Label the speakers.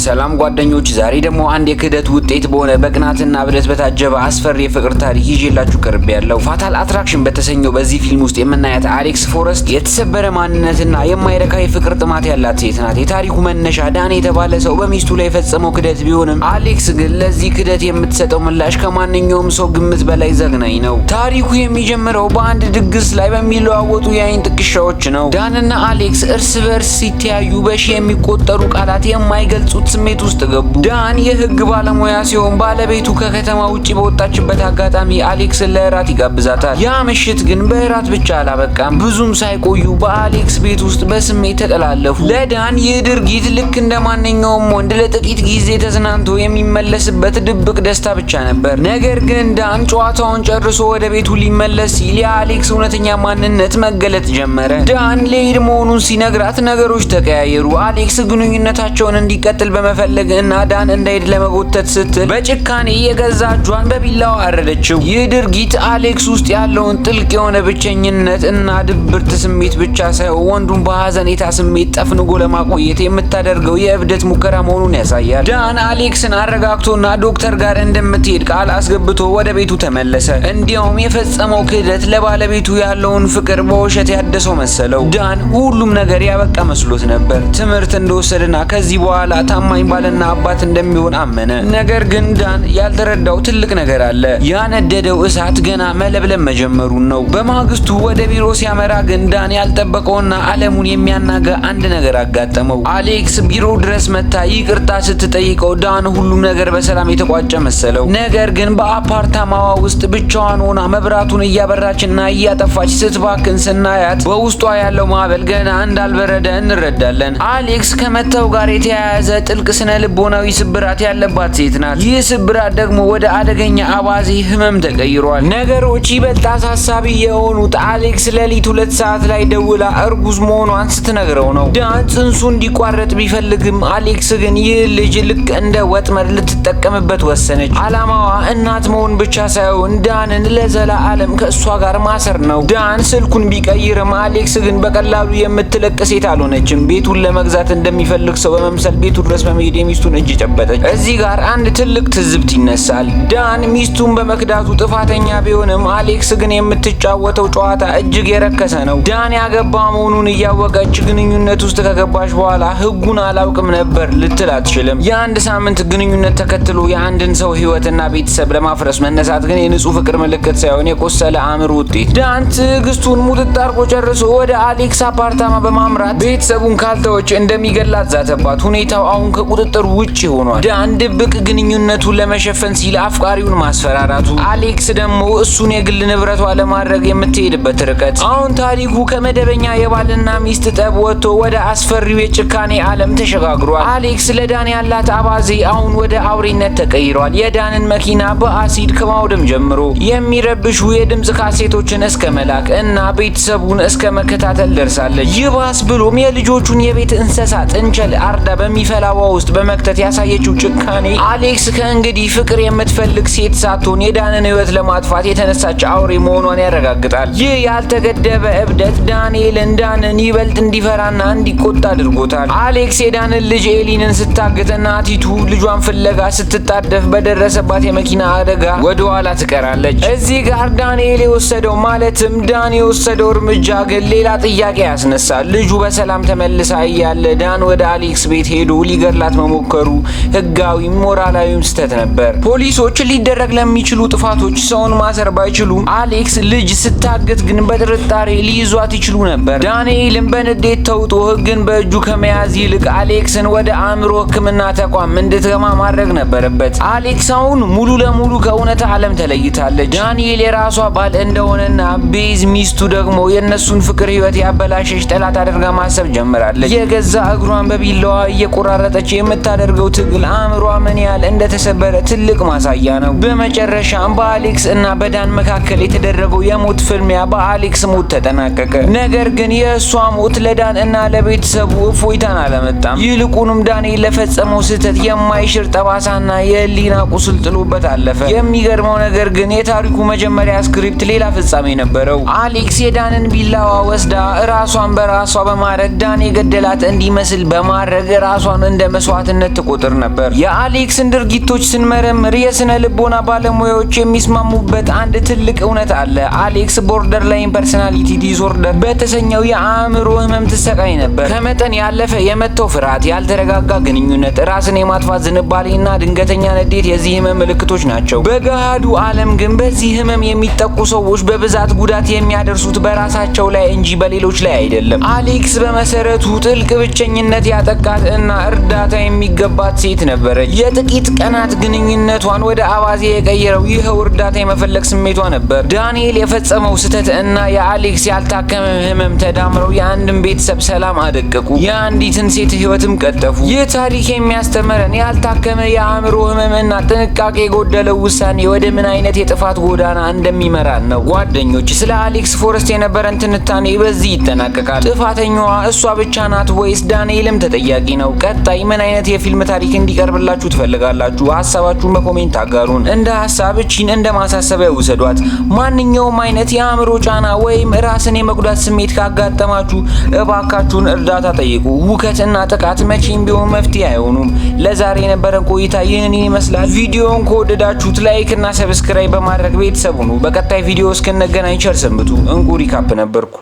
Speaker 1: ሰላም ጓደኞች፣ ዛሬ ደግሞ አንድ የክህደት ውጤት በሆነ በቅናትና ብለት በታጀበ አስፈሪ የፍቅር ታሪክ ይዤላችሁ ቀርቤያለሁ። ፋታል አትራክሽን በተሰኘው በዚህ ፊልም ውስጥ የምናያት አሌክስ ፎረስት የተሰበረ ማንነትና የማይረካ የፍቅር ጥማት ያላት ሴት ናት። የታሪኩ መነሻ ዳን የተባለ ሰው በሚስቱ ላይ የፈጸመው ክህደት ቢሆንም አሌክስ ግን ለዚህ ክህደት የምትሰጠው ምላሽ ከማንኛውም ሰው ግምት በላይ ዘግናኝ ነው። ታሪኩ የሚጀምረው በአንድ ድግስ ላይ በሚለዋወጡ የአይን ጥቅሻዎች ነው። ዳንና አሌክስ እርስ በርስ ሲተያዩ በሺ የሚቆጠሩ ቃላት የማይገልጹት ስሜት ውስጥ ገቡ። ዳን የህግ ባለሙያ ሲሆን ባለቤቱ ከከተማ ውጪ በወጣችበት አጋጣሚ አሌክስን ለእራት ይጋብዛታል። ያ ምሽት ግን በእራት ብቻ አላበቃም። ብዙም ሳይቆዩ በአሌክስ ቤት ውስጥ በስሜት ተጠላለፉ። ለዳን ይህ ድርጊት ልክ እንደ ማንኛውም ወንድ ለጥቂት ጊዜ ተዝናንቶ የሚመለስበት ድብቅ ደስታ ብቻ ነበር። ነገር ግን ዳን ጨዋታውን ጨርሶ ወደ ቤቱ ሊመለስ ሲል የአሌክስ እውነተኛ ማንነት መገለጥ ጀመረ። ዳን ሊሄድ መሆኑን ሲነግራት ነገሮች ተቀያየሩ። አሌክስ ግንኙነታቸውን እንዲቀጥል በመፈለግ እና ዳን እንዳይሄድ ለመጎተት ስትል በጭካኔ የገዛ እጇን በቢላዋ አረደችው። ይህ ድርጊት አሌክስ ውስጥ ያለውን ጥልቅ የሆነ ብቸኝነት እና ድብርት ስሜት ብቻ ሳይሆን ወንዱን በሐዘኔታ ስሜት ጠፍንጎ ለማቆየት የምታደርገው የእብደት ሙከራ መሆኑን ያሳያል። ዳን አሌክስን አረጋግቶና ዶክተር ጋር እንደምትሄድ ቃል አስገብቶ ወደ ቤቱ ተመለሰ። እንዲያውም የፈጸመው ክህደት ለባለቤቱ ያለውን ፍቅር በውሸት ያደሰው መሰለው። ዳን ሁሉም ነገር ያበቃ መስሎት ነበር። ትምህርት እንደወሰደና ከዚህ በኋላ ታማኝ ባልና አባት እንደሚሆን አመነ። ነገር ግን ዳን ያልተረዳው ትልቅ ነገር አለ። ያነደደው እሳት ገና መለብለም መጀመሩን ነው። በማግስቱ ወደ ቢሮ ሲያመራ ግን ዳን ያልጠበቀውና ዓለሙን የሚያናጋ አንድ ነገር አጋጠመው። አሌክስ ቢሮ ድረስ መታ ይቅርታ ስትጠይቀው ዳን ሁሉም ነገር በሰላም የተቋጨ መሰለው። ነገር ግን በአፓርታማዋ ውስጥ ብቻዋን ሆና መብራቱን እያበራችና እያጠፋች ስትባክን ስናያት በውስጧ ያለው ማዕበል ገና እንዳልበረደ እንረዳለን። አሌክስ ከመተው ጋር የተያያዘ ጥልቅ ስነ ልቦናዊ ስብራት ያለባት ሴት ናት። ይህ ስብራት ደግሞ ወደ አደገኛ አባዜ ህመም ተቀይሯል። ነገሮች ይበልጥ አሳሳቢ የሆኑት አሌክስ ሌሊት 2 ሰዓት ላይ ደውላ እርጉዝ መሆኗን ስትነግረው ነው። ዳን ጽንሱ እንዲቋረጥ ቢፈልግም አሌክስ ግን ይህ ልጅ ልክ እንደ ወጥመድ ልትጠቀምበት ወሰነች። አላማዋ እናት መሆን ብቻ ሳይሆን ዳንን ለዘላለም ከእሷ ጋር ማሰር ነው። ዳን ስልኩን ቢቀይርም አሌክስ ግን በቀላሉ የምትለቅ ሴት አልሆነችም። ቤቱን ለመግዛት እንደሚፈልግ ሰው በመምሰል ቤቱ ድረስ በመሄድ የሚስቱን እጅ ጨበጠች። እዚህ ጋር አንድ ትልቅ ትዝብት ይነሳል። ዳን ሚስቱን በመክዳቱ ጥፋተኛ ቢሆንም አሌክስ ግን የምትጫወተው ጨዋታ እጅግ የረከሰ ነው። ዳን ያገባ መሆኑን እያወቀች ግንኙነት ውስጥ ከገባች በኋላ ህጉን አላውቅም ነበር ልትል አትችልም። የአንድ ሳምንት ግንኙነት ተከትሎ የአንድን ሰው ህይወትና ቤተሰብ ለማፍረስ መነሳት ግን የንጹህ ፍቅር ምልክት ሳይሆን የቆሰለ አእምሮ ውጤት። ዳን ትዕግስቱን ሙጥጥ አድርጎ ጨርሶ ወደ አሌክስ አፓርታማ በማምራት ቤተሰቡን ካልተወች እንደሚገላት ዛተባት። ሁኔታው አሁን ከቁጥጥር ውጭ ሆኗል። ዳን ድብቅ ግንኙነቱን ለመሸፈን ሲል አፍቃሪውን ማስፈራራቱ፣ አሌክስ ደግሞ እሱን የግል ንብረቷ ለማድረግ የምትሄድበት ርቀት። አሁን ታሪኩ ከመደበኛ የባልና ሚስት ጠብ ወጥቶ ወደ አስፈሪው የጭካኔ ዓለም ተሸጋግሯል። አሌክስ ለዳን ያላት አባዜ አሁን ወደ አውሬነት ተቀይሯል። የዳንን መኪና በአሲድ ከማውደም ጀምሮ የሚረብሹ የድምጽ ካሴቶችን እስከ መላክ እና ቤተሰቡን እስከ መከታተል ደርሳለች። ይባስ ብሎም የልጆቹን የቤት እንስሳ ጥንቸል አርዳ በሚፈላዋ ውስጥ በመክተት ያሳየችው ጭካኔ አሌክስ ከእንግዲህ ፍቅር የምትፈልግ ሴት ሳትሆን የዳንን ህይወት ለማጥፋት የተነሳች አውሬ መሆኗን ያረጋግጣል። ይህ ያልተገደበ እብደት ዳንን ይበልጥ እንዲፈራና እንዲቆጣ አድርጎታል። አሌክስ የዳንን ልጅ ኤሊንን ስታግት እናቲቱ ልጇን ፍለጋ ስትጣደፍ በደረሰባት የመኪና አደጋ ወደ ኋላ ትቀራለች። እዚህ ጋር ዳንኤል ዳን የወሰደው እርምጃ ግን ሌላ ጥያቄ ያስነሳል። ልጁ በሰላም ተመልሳ እያለ ዳን ወደ አሌክስ ቤት ሄዶ ሊገድላት መሞከሩ ህጋዊም ሞራላዊም ስህተት ነበር። ፖሊሶች ሊደረግ ለሚችሉ ጥፋቶች ሰውን ማሰር ባይችሉም አሌክስ ልጅ ስታግት ግን በጥርጣሬ ሊይዟት ይችሉ ነበር። ዳንኤልም በንዴት ተውጦ ህግን በእጁ ከመያዝ ይልቅ አሌክስን ወደ አእምሮ ህክምና ተቋም እንድትገባ ማድረግ ነበረበት። አሌክስ አሁን ሙሉ ለሙሉ ከእውነታ ዓለም ተለይታለች። ዳንኤል የራሷ ባል እንደሆነና ቤዝ ሚስቱ ደግሞ የእነሱን ፍቅር ህይወት ያበላሸች ጠላት አድርጋ ማሰብ ጀምራለች። የገዛ እግሯን በቢላዋ እየቆራረጠች የምታደርገው ትግል አእምሯ ምን ያህል እንደተሰበረ ትልቅ ማሳያ ነው። በመጨረሻም በአሌክስ እና በዳን መካከል የተደረገው የሞት ፍልሚያ በአሌክስ ሞት ተጠናቀቀ። ነገር ግን የእሷ ሞት ለዳን እና ለቤተሰቡ እፎይታን አላመጣም። ይልቁንም ዳንኤል ለፈጸመው ስህተት የማይሽር ጠባሳና የህሊና ቁስል ጥሎበት አለፈ። የሚገርመው ነገር ግን የታሪኩ መጀመሪያ ስክሪፕት ሌላ ፍጻሜ ነበረው። አሌክስ የዳንን ቢላዋ ወስዳ ራሷን በራሷ በማረድ ዳን የገደላት እንዲመስል በማድረግ ራሷን እንደ መስዋዕትነት ትቆጥር ነበር። የአሌክስን ድርጊቶች ስንመረምር የስነ ልቦና ባለሙያዎች የሚስማሙበት አንድ ትልቅ እውነት አለ። አሌክስ ቦርደር ላይን ፐርሰናሊቲ ዲስኦርደር በተሰኘው የአእምሮ ህመም ትሰቃይ ነበር። ከመጠን ያለፈ የመተው ፍርሃት፣ ያልተረጋጋ ግንኙነት፣ ራስን የማጥፋት ዝንባሌና ድንገተኛ ንዴት የዚህ ህመም ምልክቶች ናቸው። በገሃዱ ዓለም ግን በዚህ ህመም የሚጠቁ ሰዎች በብዛት ጉዳት የሚያደርሱት በራሳቸው ላይ እንጂ በሌሎች ላይ አይደለም። አሌክስ በመሰረቱ ጥልቅ ብቸኝነት ያጠቃት እና እርዳታ የሚገባት ሴት ነበረች። የጥቂት ቀናት ግንኙነቷን ወደ አባዜ የቀየረው ይኸው እርዳታ የመፈለግ ስሜቷ ነበር። ዳንኤል የፈጸመው ስህተት እና የአሌክስ ያልታከመ ህመም ተዳምረው የአንድን ቤተሰብ ሰላም አደቀቁ፣ የአንዲትን ሴት ህይወትም ቀጠፉ። ይህ ታሪክ የሚያስተምረን ያልታከመ የአእምሮ ህመምና ጥንቃቄ የጎደለው ውሳኔ ወደ ምን አይነት የጥፋት ጎዳና እንደሚመራን ነው። ጓደኞች፣ ስለ አሌክስ ፎረስት የነበረን ትንታኔ በዚህ ይጠናቀቃል። ጥፋተኛዋ እሷ ብቻ ናት ወይስ ዳንኤልም ተጠያቂ ነው? ቀጣይ ምን አይነት የፊልም ታሪክ እንዲቀርብላችሁ ትፈልጋላችሁ? ሀሳባችሁን በኮሜንት አጋሩን። እንደ ሀሳብ እቺን እንደ ማሳሰቢያ ውሰዷት። ማንኛውም አይነት የአእምሮ ጫና ወይም ራስን የመጉዳት ስሜት ካጋጠማችሁ እባካችሁን እርዳታ ጠይቁ። ሁከት እና ጥቃት መቼም ቢሆን መፍትሄ አይሆኑም። ለዛሬ የነበረን ቆይታ ይህንን ይመስላል። ቪዲዮውን ከወደዳችሁት ላይክ እና ሰብስክራይብ በማድረግ ቤተሰብ ሁኑ። በቀጣይ ቪዲዮ እስክንገናኝ ቸር ሰንብቱ። እንቁ ሪካፕ ነበርኩ።